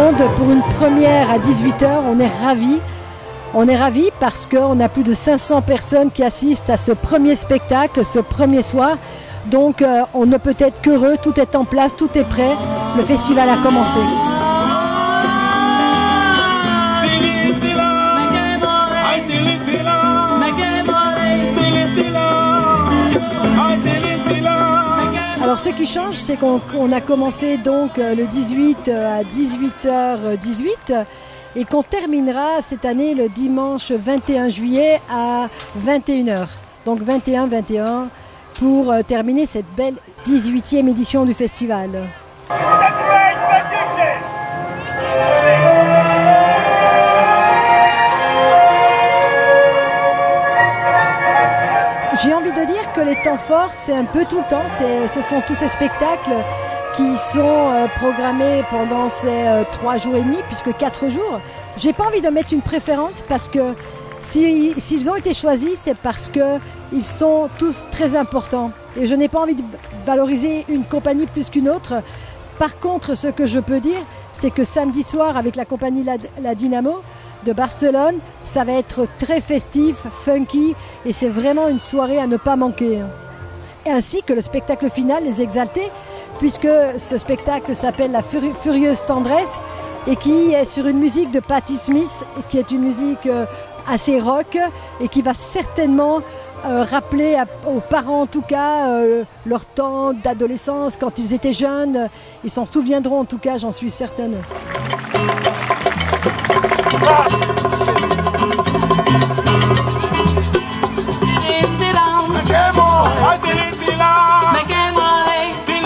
monde pour une première à 18 h. On est ravis. On est ravis parce qu'on a plus de 500 personnes qui assistent à ce premier spectacle, ce premier soir. Donc on ne peut être qu'heureux, tout est en place, tout est prêt. Le festival a commencé. Alors ce qui change, c'est qu'on a commencé donc le 18 à 18h18 et qu'on terminera cette année le dimanche 21 juillet à 21 h. Donc 21 pour terminer cette belle 18e édition du festival. J'ai envie de dire que les temps forts, c'est un peu tout le temps. Ce sont tous ces spectacles qui sont programmés pendant ces 3 jours et demi, puisque 4 jours. J'ai pas envie de mettre une préférence parce que s'ils ont été choisis, c'est parce qu'ils sont tous très importants. Et je n'ai pas envie de valoriser une compagnie plus qu'une autre. Par contre, ce que je peux dire, c'est que samedi soir, avec la compagnie La Dynamo de Barcelone, ça va être très festif, funky, et c'est vraiment une soirée à ne pas manquer. Et ainsi que le spectacle final, Les Exaltés, puisque ce spectacle s'appelle La Furieuse Tendresse et qui est sur une musique de Patti Smith, qui est une musique assez rock et qui va certainement rappeler aux parents en tout cas leur temps d'adolescence quand ils étaient jeunes. Ils s'en souviendront en tout cas, j'en suis certaine.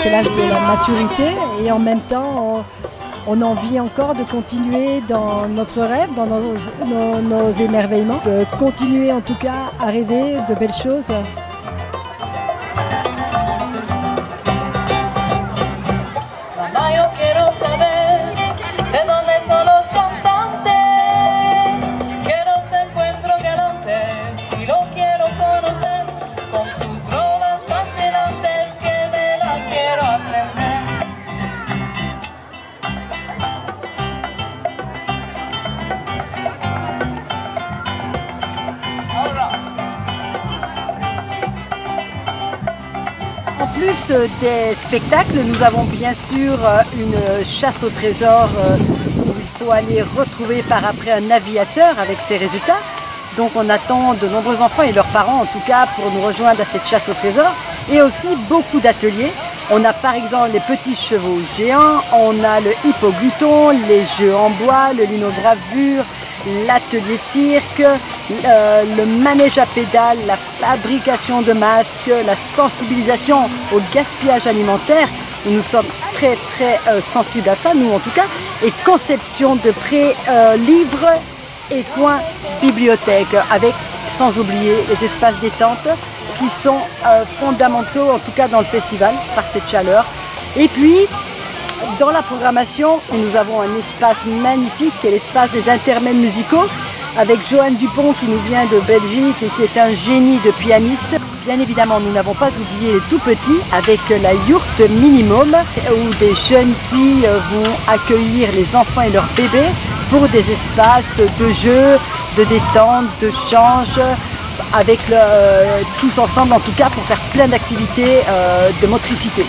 C'est l'âge de la maturité et en même temps on a envie encore de continuer dans notre rêve, dans nos émerveillements, de continuer en tout cas à rêver de belles choses. En plus des spectacles, nous avons bien sûr une chasse au trésor où il faut aller retrouver par après un aviateur avec ses résultats. Donc on attend de nombreux enfants et leurs parents en tout cas pour nous rejoindre à cette chasse au trésor. Et aussi beaucoup d'ateliers. On a par exemple les petits chevaux géants, on a le hippogluton, les jeux en bois, le linogravure, l'atelier cirque, le manège à pédales, la fabrication de masques, la sensibilisation au gaspillage alimentaire. Nous sommes très sensibles à ça, nous en tout cas. Et conception de pré livres et coins bibliothèques, avec sans oublier les espaces détente qui sont fondamentaux en tout cas dans le festival par cette chaleur. Et puis dans la programmation, nous avons un espace magnifique qui est l'espace des intermèdes musicaux avec Johan Dupont qui nous vient de Belgique et qui est un génie de pianiste. Bien évidemment, nous n'avons pas oublié les tout petits avec la yourte minimum où des jeunes filles vont accueillir les enfants et leurs bébés pour des espaces de jeu, de détente, de change, avec tous ensemble en tout cas pour faire plein d'activités de motricité.